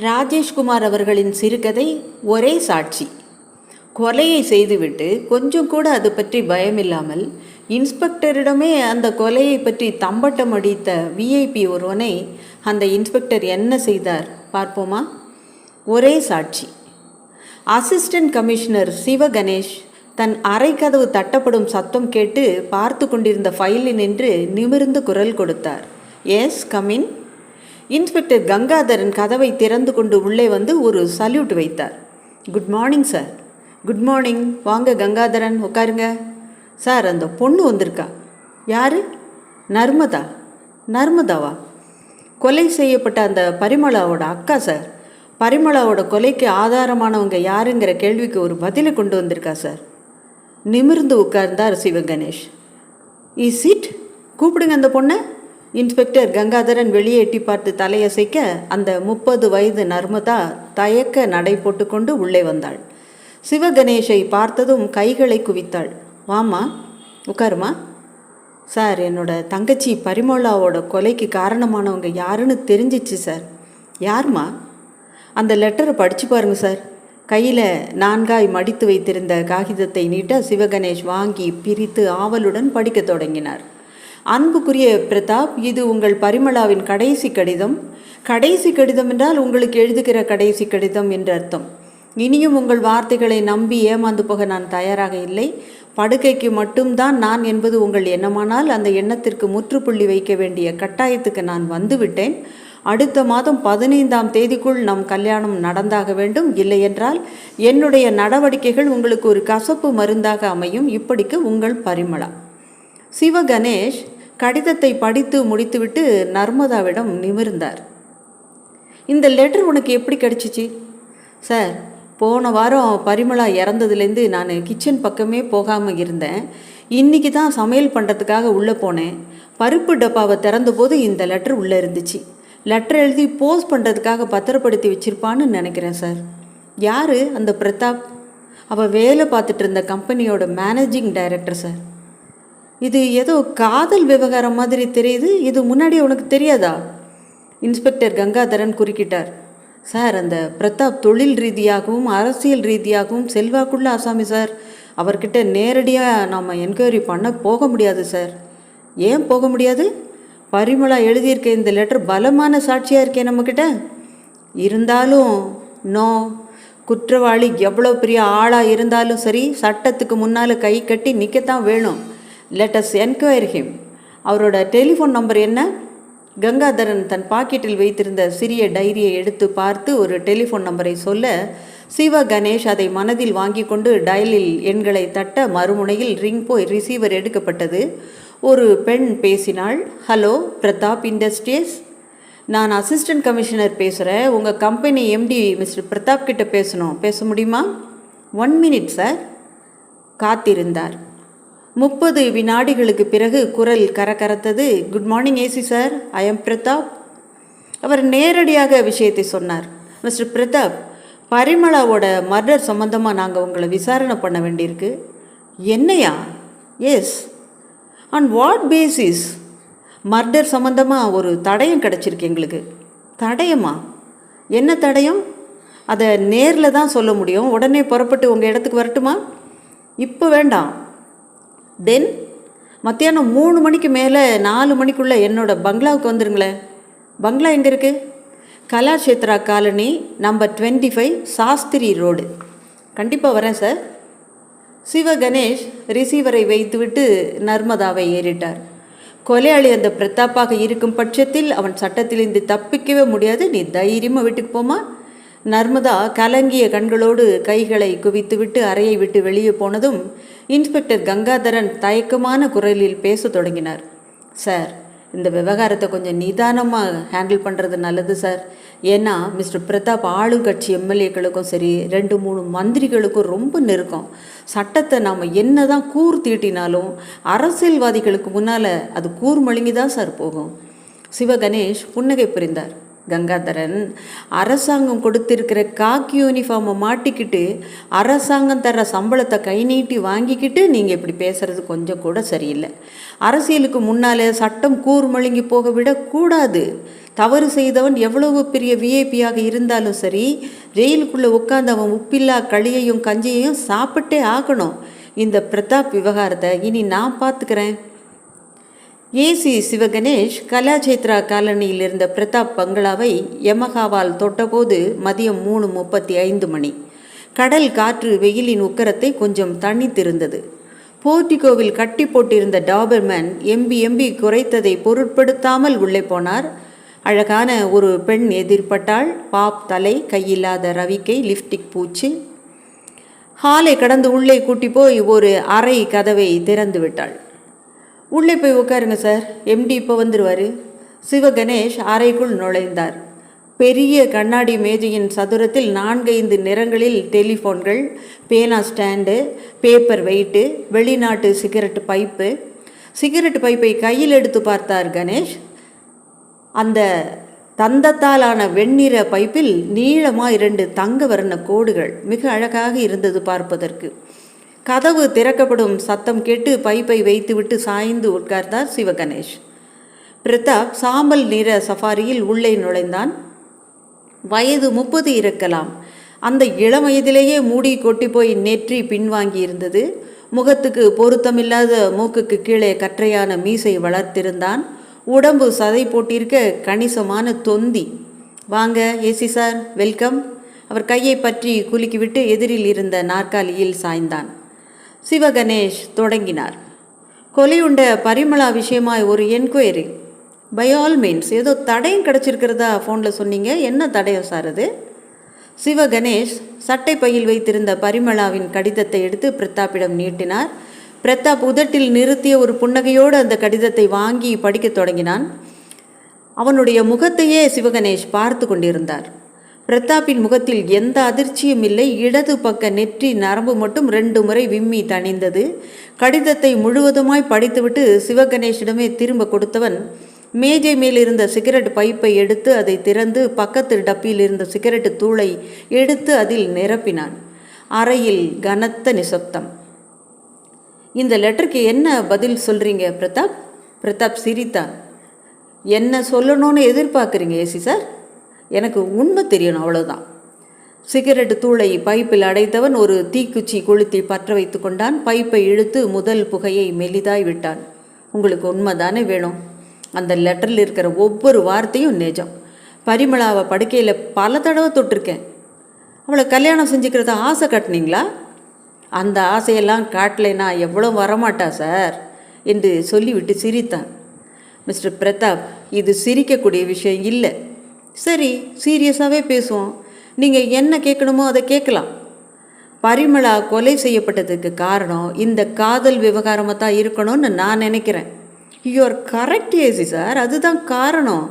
ராஜேஷ்குமார் அவர்களின் சிறுகதை ஒரே சாட்சி. கொலையை செய்துவிட்டு கொஞ்சம் கூட அது பற்றி பயமில்லாமல் இன்ஸ்பெக்டரிடமே அந்த கொலையை பற்றி தம்பட்டம் அடித்த விஐபி ஒருவனை அந்த இன்ஸ்பெக்டர் என்ன செய்தார் பார்ப்போமா? ஒரே சாட்சி. அசிஸ்டன்ட் கமிஷனர் சிவகணேஷ் தன் அறை கதவு தட்டப்படும் சத்தம் கேட்டு பார்த்து கொண்டிருந்த ஃபைலில் நின்று நிமிர்ந்து குரல் கொடுத்தார். S, come in. இன்ஸ்பெக்டர் கங்காதரன் கதவை திறந்து கொண்டு உள்ளே வந்து ஒரு சல்யூட் வைத்தார். Good morning sir. Good morning. வாங்க கங்காதரன், உட்காருங்க. சார், அந்த பொண்ணு வந்திருக்கா. யார்? நர்மதா. நர்மதாவா? கொலை செய்யப்பட்ட அந்த பரிமளாவோட அக்கா சார். பரிமளாவோட கொலைக்கு ஆதாரமானவங்க யாருங்கிற கேள்விக்கு ஒரு பதிலை கொண்டு வந்திருக்கா சார். நிமிர்ந்து உட்கார்ந்தார் சிவகணேஷ். Is it? கூப்பிடுங்க அந்த பொண்ணை. இன்ஸ்பெக்டர் கங்காதரன் வெளியே எட்டி பார்த்து தலையசைக்க அந்த 30 வயது நர்மதா தயக்க நடை போட்டுக்கொண்டு உள்ளே வந்தாள். சிவகணேஷை பார்த்ததும் கைகளை குவித்தாள். வாமா, உட்காருமா. சார், என்னோட தங்கச்சி பரிமளாவோட கொலைக்கு காரணமானவங்க யாருன்னு தெரிஞ்சிச்சு சார். யாருமா? அந்த லெட்டரை படித்து பாருங்க சார். கையில் 4 மடித்து வைத்திருந்த காகிதத்தை நீட்ட சிவகணேஷ் வாங்கி பிரித்து ஆவலுடன் படிக்க தொடங்கினார். அன்புக்குரிய பிரதாப், இது உங்கள் பரிமளாவின் கடைசி கடிதம். கடைசி கடிதம் என்றால் உங்களுக்கு எழுதுகிற கடைசி கடிதம் என்று அர்த்தம். இனியும் உங்கள் வார்த்தைகளை நம்பி ஏமாந்து போக நான் தயாராக இல்லை. படுக்கைக்கு மட்டும்தான் நான் என்பது உங்கள் எண்ணமானால் அந்த எண்ணத்திற்கு முற்றுப்புள்ளி வைக்க வேண்டிய கட்டாயத்துக்கு நான் வந்துவிட்டேன். அடுத்த மாதம் 15ஆம் தேதிக்குள் நம் கல்யாணம் நடந்தாக வேண்டும். இல்லையென்றால் என்னுடைய நடவடிக்கைகள் உங்களுக்கு ஒரு கசப்பு மருந்தாக அமையும். இப்படிக்கு உங்கள் பரிமளா. சிவகணேஷ் கடிதத்தை படித்து முடித்துவிட்டு நர்மதாவிடம் நிமிர்ந்தார். இந்த லெட்டர் உனக்கு எப்படி கிடச்சிச்சு? சார், போன வாரம் பரிமளா இறந்ததுலேருந்து நான் கிச்சன் பக்கமே போகாமல் இருந்தேன். இன்றைக்கி தான் சமையல் பண்ணுறதுக்காக உள்ளே போனேன். பருப்பு டப்பாவை திறந்தபோது இந்த லெட்டர் உள்ளே இருந்துச்சு. லெட்டர் எழுதி போஸ்ட் பண்ணுறதுக்காக பத்திரப்படுத்தி வச்சுருப்பான்னு நினைக்கிறேன் சார். யார் அந்த பிரதாப்? அவள் வேலை பார்த்துட்டு இருந்த கம்பெனியோட மேனேஜிங் டைரக்டர் சார். இது ஏதோ காதல் விவகாரம் மாதிரி தெரியுது. இது முன்னாடி உனக்கு தெரியாதா? இன்ஸ்பெக்டர் கங்காதரன் குறுக்கிட்டார். சார், அந்த பிரதாப் தொழில் ரீதியாகவும் அரசியல் ரீதியாகவும் செல்வாக்குள்ள ஆசாமி சார். அவர்கிட்ட நேரடியாக நாம் என்கொயரி பண்ண போக முடியாது சார். ஏன் போக முடியாது? பரிமளா எழுதியிருக்க இந்த லெட்டர் பலமான சாட்சியாக இருக்கே நம்மக்கிட்ட. இருந்தாலும் நோ, குற்றவாளி எவ்வளோ பெரிய ஆளாக இருந்தாலும் சரி, சட்டத்துக்கு முன்னால் கை கட்டி நிற்கத்தான் வேணும். Let us enquire him. அவரோட டெலிஃபோன் நம்பர் என்ன? கங்காதரன் தன் பாக்கெட்டில் வைத்திருந்த சிறிய டைரியை எடுத்து பார்த்து ஒரு டெலிஃபோன் நம்பரை சொல்ல சிவகணேஷ் அதை மனதில் வாங்கி கொண்டு டயலில் எண்களை தட்ட மறுமுனையில் ரிங் போய் ரிசீவர் எடுக்கப்பட்டது. ஒரு பெண் பேசினாள். Hello, Pratap industries. நான் அசிஸ்டன்ட் கமிஷனர் பேசுகிறேன். உங்கள் கம்பெனி எம்டி மிஸ்டர் பிரதாப் கிட்ட பேசணும். பேச முடியுமா? 1 minute சார். காத்திருந்தார். 30 வினாடிகளுக்கு பிறகு குரல் கரகரத்தது. Good morning AC sir, I am Pratap. அவர் நேரடியாக விஷயத்தை சொன்னார். மிஸ்டர் பிரதாப், பரிமளாவோட மர்டர் சம்பந்தமாக நாங்கள் உங்களை விசாரணை பண்ண வேண்டியிருக்கு. என்னையா? Yes. On what basis? Murder சம்பந்தமாக ஒரு தடயம் கிடச்சிருக்கு எங்களுக்கு. தடயமா? என்ன தடயம்? அதை நேரில் தான் சொல்ல முடியும். உடனே புறப்பட்டு உங்கள் இடத்துக்கு வரட்டுமா? இப்போ வேண்டாம். தென் மத்தியானம் 3 மணிக்கு மேலே 4 மணிக்குள்ளே என்னோடய பங்களாவுக்கு வந்துருங்களேன். பங்களா எங்கே இருக்குது? Kalakshetra colony, number 25, Shastri road. கண்டிப்பாக வரேன் சார். சிவகணேஷ் ரிசீவரை வைத்துவிட்டு நர்மதாவை ஏறிட்டார். கொலையாளி அந்த பிரதாப்பாக இருக்கும் பட்சத்தில் அவன் சட்டத்திலிருந்து தப்பிக்கவே முடியாது. நீ தைரியமாக வீட்டுக்கு போமா. நர்மதா கலங்கிய கண்களோடு கைகளை குவித்துவிட்டு அறையை விட்டு வெளியே போனதும் இன்ஸ்பெக்டர் கங்காதரன் தயக்கமான குரலில் பேச தொடங்கினார். சார், இந்த விவகாரத்தை கொஞ்சம் நிதானமாக ஹேண்டில் பண்ணுறது நல்லது சார். ஏன்னா மிஸ்டர் பிரதாப் ஆளுங்கட்சி எம்எல்ஏக்களுக்கும் சரி 2-3 மந்திரிகளுக்கும் ரொம்ப நெருக்கம். சட்டத்தை நாம் என்ன தான் கூர் தீட்டினாலும் அரசியல்வாதிகளுக்கு முன்னால் அது கூர் மழுங்கி தான் சார் போகும். சிவகணேஷ் புன்னகை புரிந்தார். கங்காதரன், அரசாங்கம் கொடுத்திருக்கிற காக்கி யூனிஃபார்மை மாட்டிக்கிட்டு அரசாங்கம் தர்ற சம்பளத்தை கை நீட்டி வாங்கிக்கிட்டு நீங்கள் இப்படி பேசுகிறது கொஞ்சம் கூட சரியில்லை. அரசியலுக்கு முன்னால் சட்டம் கூர்மழுங்கி போக விடக்கூடாது. தவறு செய்தவன் எவ்வளவு பெரிய விஐபியாக இருந்தாலும் சரி, ஜெயிலுக்குள்ளே உட்காந்து அவன் உப்பில்லா களியையும் கஞ்சியையும் சாப்பிட்டே ஆகணும். இந்த பிரதாப் விவகாரத்தை இனி நான் பார்த்துக்கிறேன். ஏசி சிவகணேஷ் கலாச்சேத்ரா காலனியில் இருந்த பிரதாப் பங்களாவை யமகாவால் தொட்டபோது மதியம் 3:35 மணி. கடல் காற்று வெயிலின் உக்கரத்தை கொஞ்சம் தணித்திருந்தது. போர்டிகோவில் கட்டி போட்டிருந்த டாபர்மேன் எம்பி குறைத்ததை பொருட்படுத்தாமல் உள்ளே போனார். அழகான ஒரு பெண் எதிர்பட்டாள். பாப் தலை, கையில்லாத ரவிக்கை, லிப்டிக் பூச்சு. ஹாலை கடந்து உள்ளே கூட்டி போய் ஒரு அறை கதவை திறந்து விட்டாள். உள்ளே போய் உட்காருங்க சார், எம்டி இப்போ வந்துடுவார். சிவகணேஷ் அறைக்குள் நுழைந்தார். பெரிய கண்ணாடி மேஜையின் சதுரத்தில் 4-5 நிறங்களில் டெலிஃபோன்கள், பேனா ஸ்டாண்டு, பேப்பர் வெயிட்டு, வெளிநாட்டு சிகரெட் பைப்பு. சிகரெட் பைப்பை கையில் எடுத்து பார்த்தார் கணேஷ். அந்த தந்தத்தாலான வெண்ணிற பைப்பில் நீளமாக 2 தங்க வர்ண கோடுகள் மிக அழகாக இருந்தது பார்ப்பதற்கு. கதவு திறக்கப்படும் சத்தம் கேட்டு பைப்பை வைத்துவிட்டு சாய்ந்து உட்கார்ந்தார் சிவகணேஷ். பிரதாப் சாம்பல் நிற சஃபாரியில் உள்ளே நுழைந்தான். வயது 30 இருக்கலாம். அந்த இளம் வயதிலேயே மூடி கொட்டி போய் நெற்றி பின்வாங்கி இருந்தது. முகத்துக்கு பொருத்தமில்லாத மூக்குக்கு கீழே கற்றையான மீசை வளர்த்திருந்தான். உடம்பு சதை போட்டிருக்க கணிசமான தொந்தி. வாங்க ஏசி சார், வெல்கம். அவர் கையை பற்றி குலுக்கிவிட்டு எதிரில் இருந்த நாற்காலியில் சாய்ந்தான். சிவகணேஷ் தொடங்கினார். கொலையுண்ட பரிமளா விஷயமாய் ஒரு என்கொயரி. By all means. ஏதோ தடயம் கிடச்சிருக்கிறதா ஃபோனில் சொன்னீங்க, என்ன தடயம் சார் அது? சிவகணேஷ் சட்டை பையில் வைத்திருந்த பரிமளாவின் கடிதத்தை எடுத்து பிரதாப்பிடம் நீட்டினார். பிரதாப் உதட்டில் நிறுத்திய ஒரு புன்னகையோடு அந்த கடிதத்தை வாங்கி படிக்க தொடங்கினான். அவனுடைய முகத்தையே சிவகணேஷ் பார்த்து கொண்டிருந்தார். பிரதாப்பின் முகத்தில் எந்த அதிர்ச்சியும் இல்லை. இடது பக்க நெற்றி நரம்பு மட்டும் 2 முறை விம்மி தணிந்தது. கடிதத்தை முழுவதுமாய் படித்துவிட்டு சிவகணேஷிடமே திரும்ப கொடுத்தவன் மேஜை மேல் இருந்த சிகரெட் பைப்பை எடுத்து அதை திறந்து பக்கத்து டப்பியில் இருந்த சிகரெட்டு தூளை எடுத்து அதில் நிரப்பினான். அறையில் கனத்த நிசப்தம். இந்த லெட்டருக்கு என்ன பதில் சொல்கிறீங்க பிரதாப்? பிரதாப் சிரித்தான். என்ன சொல்லணும்னு எதிர்பார்க்குறீங்க ஏசி சார்? எனக்கு உண்மை தெரியணும், அவ்வளோதான். சிகரெட்டு தூளை பைப்பில் அடைத்தவன் ஒரு தீக்குச்சி கொளுத்தி பற்ற வைத்து கொண்டான். பைப்பை இழுத்து முதல் புகையை மெலிதாய் விட்டான். உங்களுக்கு உண்மை தானே வேணும்? அந்த லெட்டரில் இருக்கிற ஒவ்வொரு வார்த்தையும் நிஜம். பரிமளாவை படுக்கையில் பல தடவை தொட்டிருக்கேன். அவளை கல்யாணம் செஞ்சுக்கிறத ஆசை காட்டினீங்களா? அந்த ஆசையெல்லாம் காட்டலைன்னா எவ்வளோ வரமாட்டா சார் என்று சொல்லிவிட்டு சிரித்தான். மிஸ்டர் பிரதாப், இது சிரிக்கக்கூடிய விஷயம் இல்லை. சரி, சீரியஸாகவே பேசுவோம். நீங்கள் என்ன கேட்கணுமோ அதை கேட்கலாம். பரிமளா கொலை செய்யப்பட்டதுக்கு காரணம் இந்த காதல் விவகாரமாக தான் இருக்கணும்னு நான் நினைக்கிறேன். யூஆர் கரெக்ட் ஏசி சார், அதுதான் காரணம்.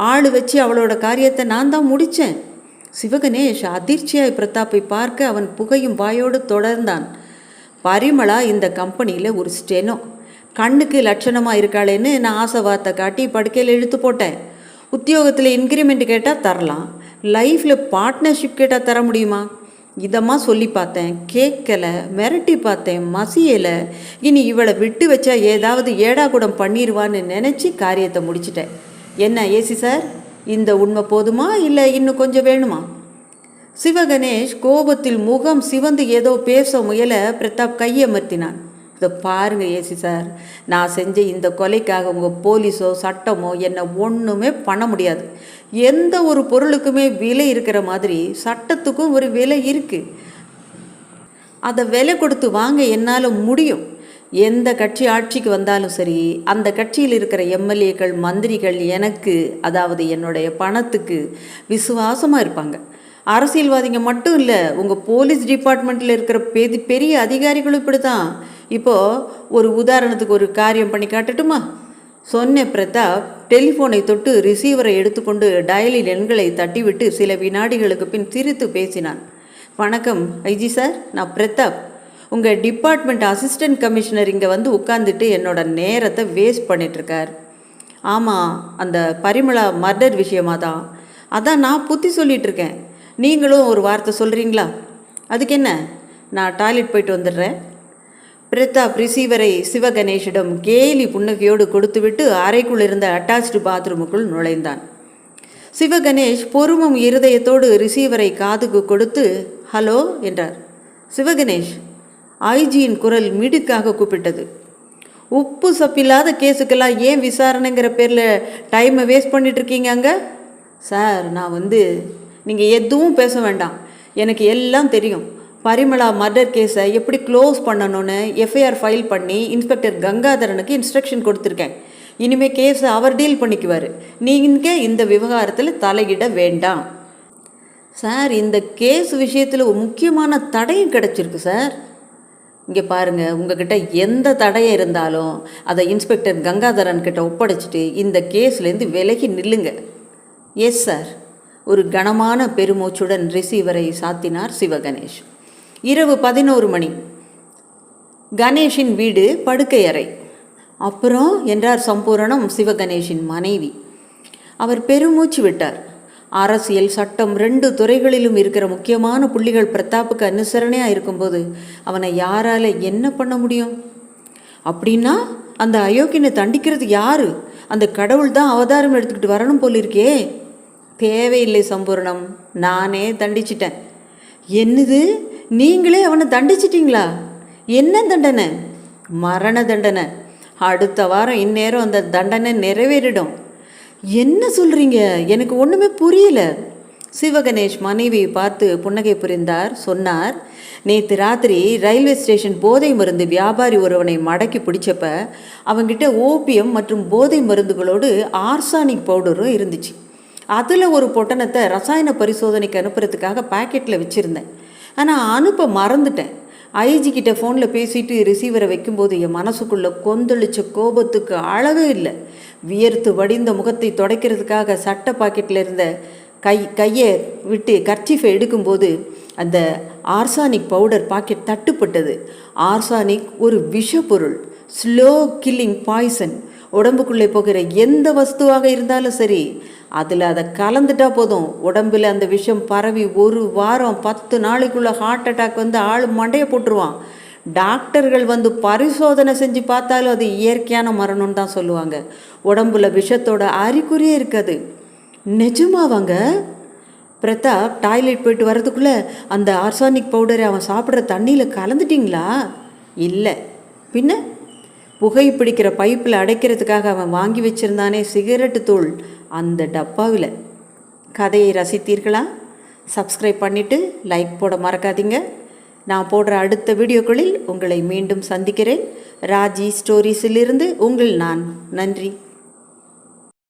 ஆள் வச்சு அவளோட காரியத்தை நான் தான் முடித்தேன். சிவகணேஷ் அதிர்ச்சியாய் பிரதாப்பை பார்க்க அவன் புகையும் வாயோடு தொடர்ந்தான். பரிமளா இந்த கம்பெனியில் ஒரு ஸ்டெனோ. கண்ணுக்கு லட்சணமாக இருக்காளேன்னு நான் ஆசை வார்த்தை காட்டி படுக்கையில் இழுத்து போட்டேன். உத்தியோகத்தில் இன்க்ரிமெண்ட் கேட்டால் தரலாம், லைஃப்பில் பார்ட்னர்ஷிப் கேட்டால் தர முடியுமா? இதமாக சொல்லி பார்த்தேன், கேட்கலை. மிரட்டி பார்த்தேன், மசியலை. இனி இவளை விட்டு வச்சா ஏதாவது ஏடாகுடம் பண்ணிடுவான்னு நினச்சி காரியத்தை முடிச்சிட்டேன். என்ன ஏசி சார், இந்த உண்மை போதுமா இல்லை இன்னும் கொஞ்சம் வேணுமா? சிவகணேஷ் கோபத்தில் முகம் சிவந்து ஏதோ பேச முயல பிரதாப் கையமர்த்தினான். இதை பாருங்க ஏசி சார், நான் செஞ்ச இந்த கொலைக்காக உங்கள் போலீஸோ சட்டமோ என்னை ஒன்றுமே பண்ண முடியாது. எந்த ஒரு பொருளுக்குமே விலை இருக்கிற மாதிரி சட்டத்துக்கும் ஒரு விலை இருக்குது. அதை விலை கொடுத்து வாங்க என்னால் முடியும். எந்த கட்சி ஆட்சிக்கு வந்தாலும் சரி, அந்த கட்சியில் இருக்கிற எம்எல்ஏக்கள், மந்திரிகள் எனக்கு, அதாவது என்னுடைய பணத்துக்கு விசுவாசமாக இருப்பாங்க. அரசியல்வாதிங்க மட்டும் இல்லை, உங்கள் போலீஸ் டிபார்ட்மெண்ட்டில் இருக்கிற பெரிய அதிகாரிகளும் இப்படி தான். இப்போது ஒரு உதாரணத்துக்கு ஒரு காரியம் பண்ணி காட்டட்டுமா? சொன்ன பிரதாப் டெலிஃபோனை தொட்டு ரிசீவரை எடுத்துக்கொண்டு டயலில் எண்களை தட்டிவிட்டு சில வினாடிகளுக்கு பின் சிரித்து பேசினான். வணக்கம் ஐஜி சார், நான் பிரதாப். உங்கள் டிபார்ட்மெண்ட் அசிஸ்டன்ட் கமிஷனர் இங்கே வந்து உட்காந்துட்டு என்னோட நேரத்தை வேஸ்ட் பண்ணிகிட்ருக்கார். ஆமாம், அந்த பரிமளா மர்டர் விஷயமாக தான். அதான் நான் புத்தி சொல்லிகிட்டு இருக்கேன், நீங்களும் ஒரு வார்த்தை சொல்கிறீங்களா? அதுக்கு என்ன, நான் டாய்லெட் போயிட்டு வந்துடுறேன். பிரதாப் ரிசீவரை சிவகணேஷிடம் கேலி புன்னகையோடு கொடுத்துவிட்டு அறைக்குள் இருந்த அட்டாச்டு பாத்ரூமுக்குள் நுழைந்தான். சிவகணேஷ் பொறுமும் இருதயத்தோடு ரிசீவரை காதுக்கு கொடுத்து ஹலோ என்றார். சிவகணேஷ், ஐஜியின் குரல் மிடுக்காக கூப்பிட்டது. உப்பு சப்பில்லாத கேஸுக்கெல்லாம் ஏன் விசாரணைங்கிற பேரில் டைமை வேஸ்ட் பண்ணிகிட்ருக்கீங்க அங்கே? சார், நான் நீங்கள் எதுவும் பேச வேண்டாம், எனக்கு எல்லாம் தெரியும். பரிமளா மர்டர் கேஸை எப்படி க்ளோஸ் பண்ணணும்னு எஃப்ஐஆர் ஃபைல் பண்ணி இன்ஸ்பெக்டர் கங்காதரனுக்கு இன்ஸ்ட்ரக்ஷன் கொடுத்துருக்கேன். இனிமேல் கேஸை அவர் டீல் பண்ணிக்குவார். நீங்கள் இந்த விவகாரத்தில் தலையிட வேண்டாம். சார், இந்த கேஸ் விஷயத்தில் ஒரு முக்கியமான தடையும் கிடச்சிருக்கு சார். இங்கே பாருங்கள், உங்ககிட்ட எந்த தடையும் இருந்தாலும் அதை இன்ஸ்பெக்டர் கங்காதரன் கிட்ட ஒப்படைச்சிட்டு இந்த கேஸ்லேருந்து விலகி நில்லுங்க. Yes sir. ஒரு கனமான பெருமூச்சுடன் ரிசீவரை சாத்தினார் சிவகணேஷ். இரவு 11 மணி. கணேஷின் வீடு படுக்கை அறை. அப்புறம் என்றார் சம்பூரணம், சிவகணேஷின் மனைவி. அவர் பெருமூச்சு விட்டார். அரசியல், சட்டம் 2 துறைகளிலும் இருக்கிற முக்கியமான புள்ளிகள் பிரதாப்புக்கு அனுசரணையாக இருக்கும்போது அவனை யாரால் என்ன பண்ண முடியும்? அப்படின்னா அந்த அயோக்கியனை தண்டிக்கிறது யாரு? அந்த கடவுள் தான் அவதாரம் எடுத்துக்கிட்டு வரணும் போல இருக்கே. தேவையில்லை சம்பூரணம், நானே தண்டிச்சிட்டேன். என்னது, நீங்களே அவனை தண்டிச்சிட்டிங்களா? என்ன தண்டனை? மரண தண்டனை. அடுத்த வாரம் இந்நேரம் அந்த தண்டனை நிறைவேறிடும். என்ன சொல்கிறீங்க? எனக்கு ஒன்றுமே புரியல. சிவகணேஷ் மனைவியை பார்த்து புன்னகை புரிந்தார். சொன்னார், நேற்று ராத்திரி ரயில்வே ஸ்டேஷன் போதை மருந்து வியாபாரி ஒருவனை மடக்கி பிடிச்சப்ப அவங்கிட்ட ஓபியம் மற்றும் போதை மருந்துகளோடு ஆர்சானிக் பவுடரும் இருந்துச்சு. அதில் ஒரு பொட்டணத்தை ரசாயன பரிசோதனைக்கு அனுப்புறதுக்காக பாக்கெட்டில் வச்சுருந்தேன். ஆனால் அனுப்ப மறந்துட்டேன். ஐஜிக்கிட்ட ஃபோனில் பேசிட்டு ரிசீவரை வைக்கும்போது என் மனசுக்குள்ளே கொந்தளிச்ச கோபத்துக்கு அளவே இல்லை. வியர்த்து வடிந்த முகத்தை துடைக்கிறதுக்காக சட்டை பாக்கெட்டில் இருந்த கையை விட்டு கர்ச்சீஃபை எடுக்கும்போது அந்த ஆர்சானிக் பவுடர் பாக்கெட் தட்டுப்பட்டது. ஆர்சானிக் ஒரு விஷப்பொருள், ஸ்லோ கில்லிங் பாய்சன். உடம்புக்குள்ளே போகிற எந்த வஸ்துவாக இருந்தாலும் சரி, அதில் அதை கலந்துட்டா போதும், உடம்பில் அந்த விஷம் பரவி 1 வாரம் 10 நாளைக்குள்ளே ஹார்ட் அட்டாக் ஆள் மண்டையை போட்டுருவான். டாக்டர்கள் பரிசோதனை செஞ்சு பார்த்தாலும் அது இயற்கையான மரணம்னு தான் சொல்லுவாங்க. உடம்புல விஷத்தோட அறிகுறியே இருக்காது. நிஜமாவாங்க? பிரதாப் டாய்லெட் போயிட்டு வர்றதுக்குள்ளே அந்த ஆர்சானிக் பவுடரை அவன் சாப்பிட்ற தண்ணியில் கலந்துட்டிங்களா? இல்லை, பின்ன புகைப்பிடிக்கிற பைப்பில் அடைக்கிறதுக்காக அவன் வாங்கி வச்சுருந்தானே சிகரெட்டு தூள், அந்த டப்பாவில். கதையை ரசித்தீர்களா? சப்ஸ்கிரைப் பண்ணிவிட்டு லைக் போட மறக்காதீங்க. நான் போடுற அடுத்த வீடியோக்களில் உங்களை மீண்டும் சந்திக்கிறேன். ராஜி ஸ்டோரிஸிலிருந்து உங்கள் நான். நன்றி.